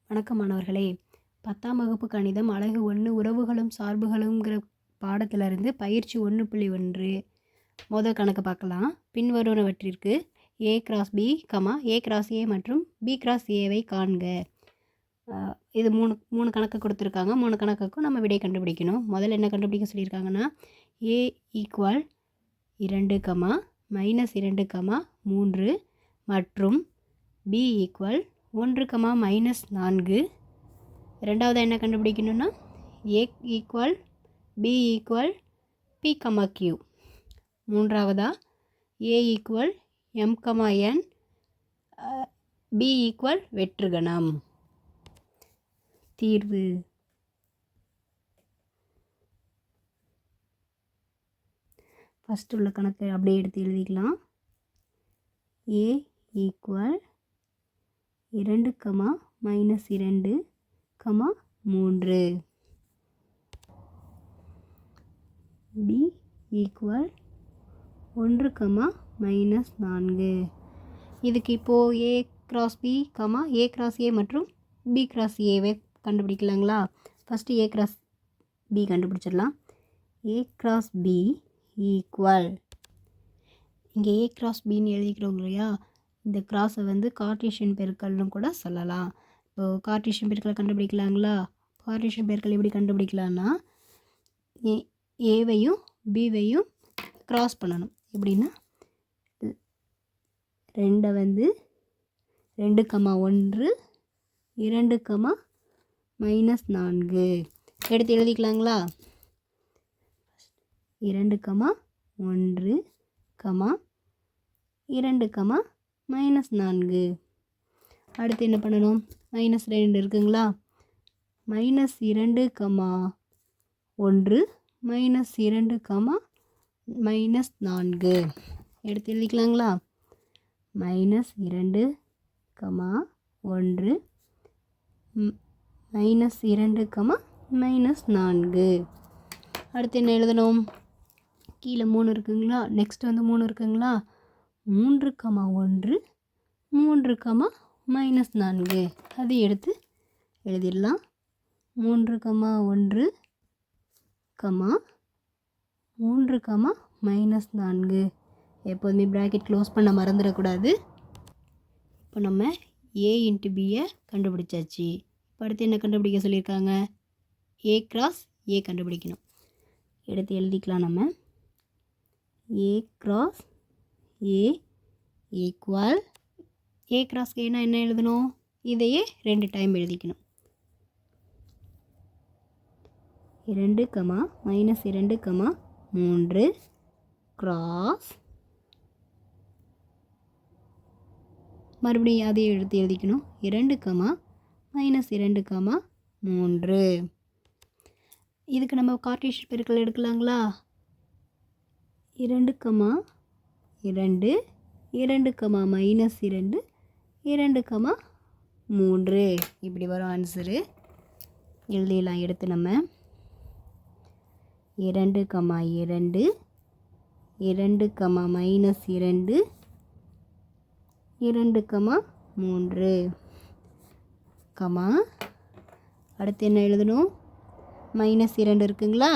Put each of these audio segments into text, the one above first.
வணக்கம் மாணவர்களே. 10ஆம் வகுப்பு கணிதம் அலகு 1 உறவுகளும் சார்புகளுங்கிற பாடத்திலிருந்து பயிற்சி 1.1 முதல் கணக்கு பார்க்கலாம். பின்வருவனவற்றிற்கு a cross b, a cross a மற்றும் b கிராஸ் ஏவை காண்க. இது மூணு கணக்கு கொடுத்துருக்காங்க. 3 கணக்குக்கும் நம்ம விடை கண்டுபிடிக்கணும். முதல்ல என்ன கண்டுபிடிக்க சொல்லியிருக்காங்கன்னா a ஈக்குவல் 2, -2, 3 மற்றும் b ஈக்குவல் 1, -4. ரெண்டாவது என்ன கண்டுபிடிக்கணும்னா a equal b equal p, q. மூன்றாவதா a equal m, n, b equal வெற்றுகணம். தீர்வு ஃபஸ்ட் உள்ள கணக்கு அப்படியே எடுத்து எழுதிக்கலாம். a equal 2, -2, 3. b equal 1, -4. இதுக்கு இப்போது a cross b, a cross a மற்றும் b கிராஸ் ஏவை கண்டுபிடிக்கலாங்களா? ஃபஸ்ட்டு a கிராஸ் b கண்டுபிடிச்சிடலாம். a கிராஸ் b ஈக்குவல், இங்கே a கிராஸ் பின்னு எழுதிக்கிறோம் இல்லையா, இந்த கிராஸை வந்து கார்ட்டீசியன் பெருக்கல்னு கூட சொல்லலாம். இப்போது கார்ட்டீசியன் பெருக்கலை கண்டுபிடிக்கலாங்களா? கார்ட்டீசியன் பெருக்கல் எப்படி கண்டுபிடிக்கலான்னா ஏவையும் பிவையும் கிராஸ் பண்ணணும். எப்படின்னா 2 வந்து 2, 1, 2, -4 எடுத்து எழுதிக்கலாங்களா? 2, 1, 2, -4. அடுத்து என்ன பண்ணணும்? -2 இருக்குங்களா? -2, 1, -2, -4 எடுத்து எழுதிக்கலாங்களா? -2, 1, -2, -4. அடுத்து என்ன எழுதணும்? கீழே 3 இருக்குங்களா? நெக்ஸ்ட் வந்து 3 இருக்குங்களா? 3, 1, 3, -4 அது எடுத்து எழுதிடலாம். 3, 1, 3, -4 எப்போதுமே ப்ராக்கெட் க்ளோஸ் பண்ண மறந்துடக்கூடாது. இப்போ நம்ம a × bயை கண்டுபிடிச்சாச்சு. இப்போ அடுத்து என்ன கண்டுபிடிக்க சொல்லியிருக்காங்க? a கிராஸ் a கண்டுபிடிக்கணும். எடுத்து எழுதிக்கலாம். நம்ம a cross a equal, a cross ஏன்னா என்ன எழுதணும்? இதையே 2 டைம் எழுதிக்கணும். 2, -2, 3 கிராஸ், மறுபடியும் அதையே எடுத்து எழுதிக்கணும். 2, -2, 3. இதுக்கு நம்ம கார்ட்டீசியன் பெருக்கல் எடுக்கலாங்களா? 2, 2, 2, -2, 2, 3 இப்படி வரும் ஆன்சரு. எழுதிடலாம். எடுத்து நம்ம 2, 2, 2, -2, 2, 3 அடுத்து என்ன எழுதணும்? -2 இருக்குங்களா?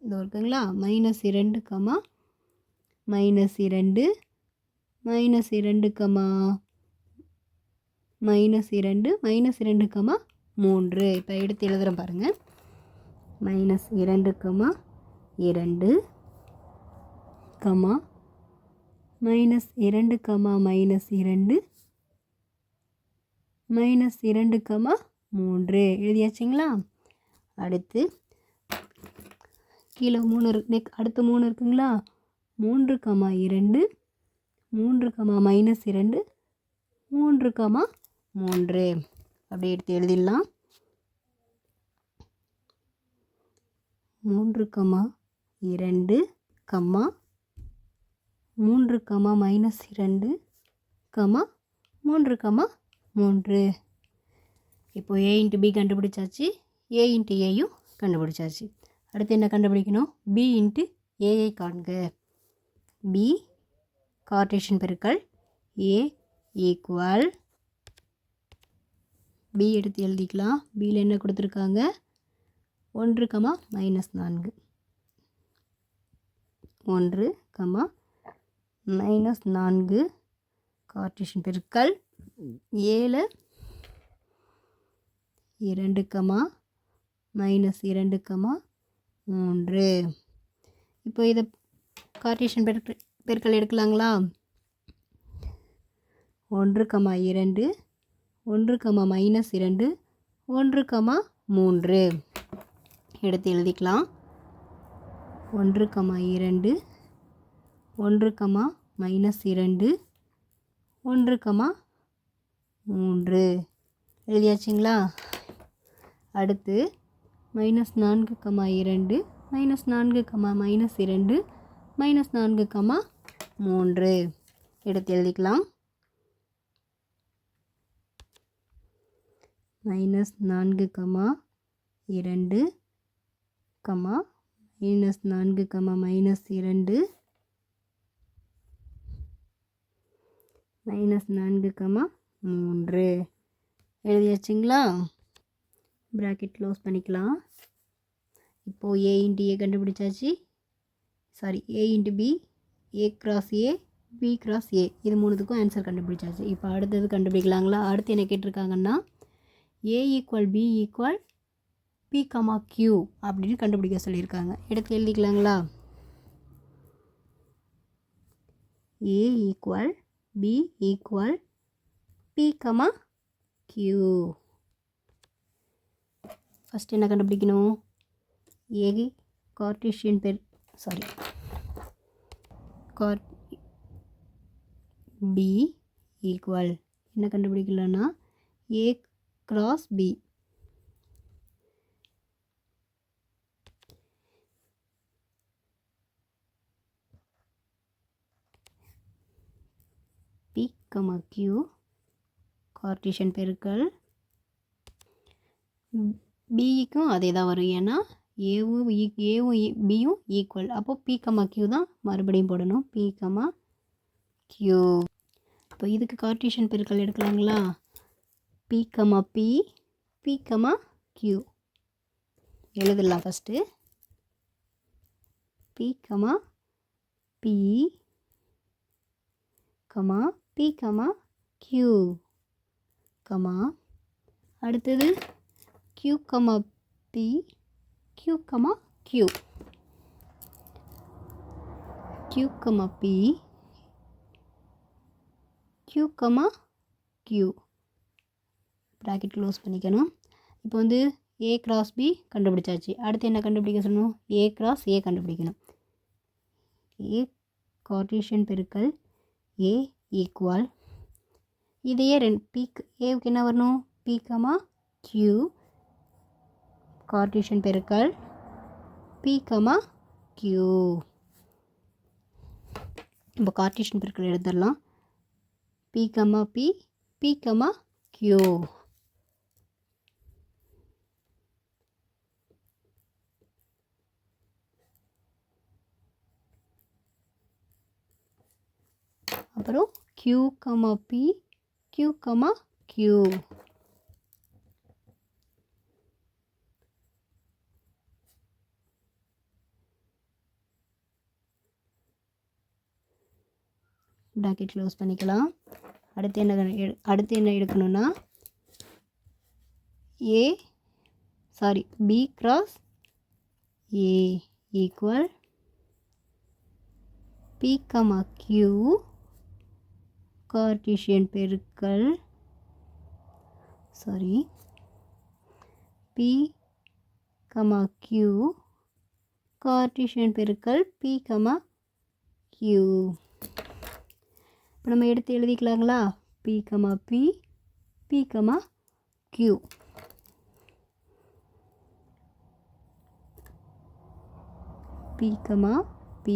இது இருக்குங்களா? -2, -2, -2, -2, -2, இப்போ எடுத்து எழுதுகிறேன் பாருங்கள். -2, 2, -2, -2, -2, -3 எழுதியாச்சுங்களா? அடுத்து கீழே 3 இருக்கு. அடுத்து 3 இருக்குங்களா? 3, 2, 3, -2, 3, 3 அப்படி எடுத்து எழுதிடலாம். 3, 2, 3, -2, 3, 3. இப்போ a × b கண்டுபிடிச்சாச்சு, a × aயும் கண்டுபிடிச்சாச்சு. அடுத்து என்ன கண்டுபிடிக்கணும்? b × aயை காண்க. b கார்ட்டீசியன் பெருக்கல் a ஈக்குவல் பி எடுத்து எழுதிக்கலாம். பியில் என்ன கொடுத்துருக்காங்க? 1, -4. 1, -4 கார்ட்டீசியன் பெருக்கல் 7 2, -2, 3. இப்போ இதை கார்ட்டீசியன் பெருக்கல் எடுக்கலாங்களா? 1, 2, 1, -2, 1, 3 எடுத்து எழுதிக்கலாம். 1, 2, 1, -2, 1, 3 எழுதியாச்சுங்களா? அடுத்து -4, 2, -4, -2, -4, 3 எடுத்து எழுதிக்கலாம். -4, 2, -4, -2, -4, 3 எழுதியாச்சுங்களா? ப்ராக்கெட் க்ளோஸ் பண்ணிக்கலாம். இப்போது A × A கண்டுபிடிச்சாச்சு. Sorry, A × B, A × A, B × A இது மூணுத்துக்கும் ஆன்சர் கண்டுபிடிச்சாச்சு. இப்போ அடுத்தது கண்டுபிடிக்கலாங்களா? அடுத்து என்ன கேட்டிருக்காங்கன்னா A = B = P, Q அப்படின்னு கண்டுபிடிக்க சொல்லியிருக்காங்க. எடுத்து எழுதிக்கலாங்களா? A = B = P, Q. First என்ன கண்டுபிடிக்கணும்? A கார்ட்டீசியன் B = என்ன கண்டுபிடிக்கலாம்னா A × B. P, Q Cartesian பெருக்கல் பிக்கும் அதே தான் வரும். ஏன்னா ஏவும் பியும் ஈக்குவல். அப்போது P, Q தான் மறுபடியும் போடணும். P, Q. இப்போ இதுக்கு கார்ட்டீசியன் பெருக்கல் எடுக்கலாங்களா? P, P, Q எழுதலாம். First P, P, P, Q, அடுத்தது Q, P, Q, Q, Q, P, Q, Q bracket close பண்ணிக்கணும். இப்போ வந்து A × B கண்டுபிடிச்சாச்சு. அடுத்து என்ன கண்டுபிடிக்க சொல்லணும்? A × A கண்டுபிடிக்கணும். A கார்ட்டீசியன் பெருக்கல் A = இதையே ஏவுக்கு என்ன வரணும்? P, Q கார்ட்டீசியன் பெருக்கல் P, Q. இப்போ கார்ட்டீசியன் பெருக்கல் எழுதிடலாம். P, P, Q. அப்புறம் Q, P, Q, Q. Bracket close பண்ணிக்கலாம். அடுத்து என்ன எடுக்கணும்னா B × A = P, Q Cartesian பெருக்கல் P, Q கார்ட்டீசியன் பெருக்கல் P, Q. இப்போ நம்ம எடுத்து எழுதிக்கலாங்களா? P, P, Q. P, P,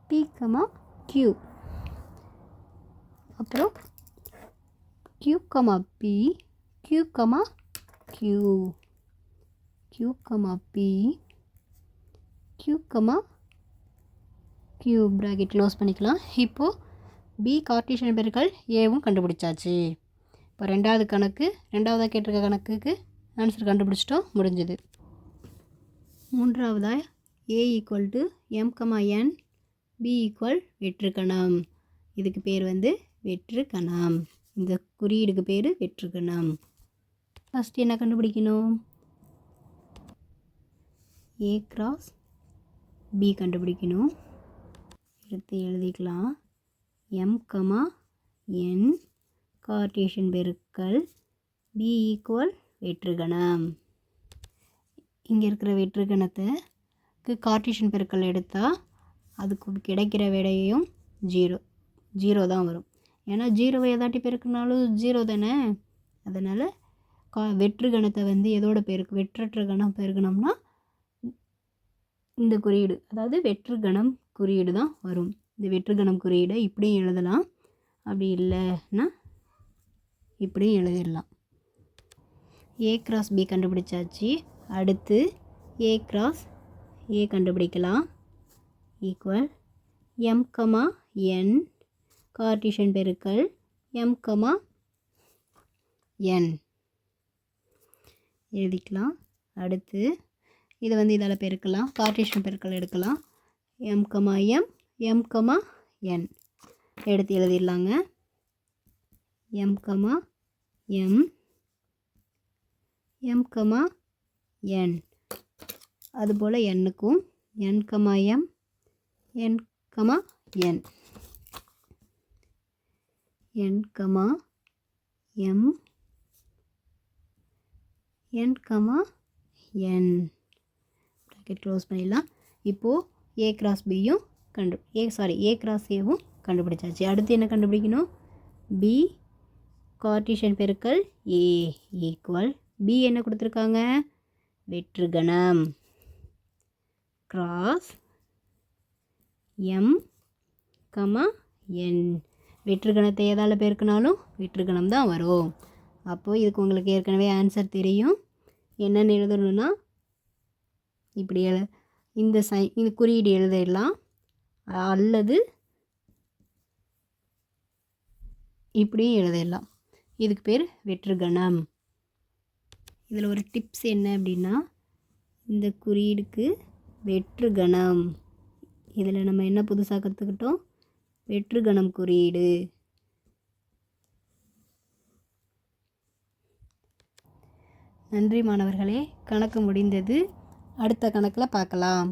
P, Q. அப்புறம் Q, P, Q, Q, Q, P, Q, Q bracket close பண்ணிக்கலாம். இப்போது பி கார்ட்டீசியன் பெருக்கல் ஏவும் கண்டுபிடிச்சாச்சு. இப்போ ரெண்டாவதாக கேட்டிருக்க கணக்குக்கு ஆன்சர் கண்டுபிடிச்சிட்டோம், முடிஞ்சுது. மூன்றாவதாக A equal to m,n, B equal வெற்றுக்கணம். இதுக்கு பேர் வெற்றுக்கணம். இந்த குறியீடுக்கு பேர் வெற்றுக்கணம். ஃபஸ்ட்டு என்ன கண்டுபிடிக்கணும்? ஏ கிராஸ் பி கண்டுபிடிக்கணும். எடுத்து எழுதிக்கலாம். m,n கார்ட்டீசியன் பெருக்கல் பி ஈக்குவல் வெற்றுக்கணம். இங்கே இருக்கிற வெற்றுக்கணத்துக்கு கார்ட்டீசியன் பெருக்கல் எடுத்தால் அதுக்கு கிடைக்கிற விடையும் ஜீரோ தான் வரும். ஏன்னா ஜீரோவை எதாட்டி பெருக்கினாலும் ஜீரோ தானே. அதனால் வெற்றுக்கணத்தை எதோட வெற்றற்ற கணம் பெருக்கணும்னா இந்த குறியீடு, அதாவது வெற்றுக்கணம் குறியீடு தான் வரும். இந்த வெற்றுக்கணம் குறியீடை இப்படியும் எழுதலாம், அப்படி இல்லைன்னா இப்படியும் எழுதிடலாம். ஏ கிராஸ் பி கண்டுபிடிச்சாச்சு. அடுத்து ஏ கிராஸ் ஏ கண்டுபிடிக்கலாம். ஈக்குவல் m,n கார்ட்டீசியன் பெருக்கல் m,n எழுதிக்கலாம். அடுத்து இதை இதால் பெருக்கலாம். கார்ட்டீசியன் பெருக்கல் எடுக்கலாம். m,m, m,n எடுத்து எழுதிடலாங்க. m,m, m,n அதுபோல் n-க்கும் n,m, n,n, n,m, n bracket close பண்ணிடலாம். இப்போது ஏ கிராஸ் பியும் ஏ கிராஸ் ஏவும் கண்டுபிடிச்சாச்சு. அடுத்து என்ன கண்டுபிடிக்கணும்? பி கார்ட்டீசியன் பெருக்கல் ஏ ஈக்குவல் பி என்ன கொடுத்துருக்காங்க? வெற்றுக்கணம் கிராஸ் m, n. வெற்றுக்கணத்தை எதால் பெருக்கினாலும் வெற்றுக்கணம் தான் வரும். அப்போது இதுக்கு உங்களுக்கு ஏற்கனவே ஆன்சர் தெரியும். என்னென்னு எழுதணும்னா இப்படி இந்த குறியீடு எழுதிடலாம், அல்லது இப்படியும் எழுதிடலாம். இதுக்கு பேர் வெற்றுக்கணம். இதில் ஒரு டிப்ஸ் என்ன அப்படின்னா, இந்த குறியீடுக்கு வெற்றுக்கணம், இதில் நம்ம என்ன புதுசாக கற்றுக்கிட்டோம்? வெற்றுக்கணம் குறியீடு. நன்றி மாணவர்களே, கணக்கு முடிந்தது. அடுத்த கணக்கில் பார்க்கலாம்.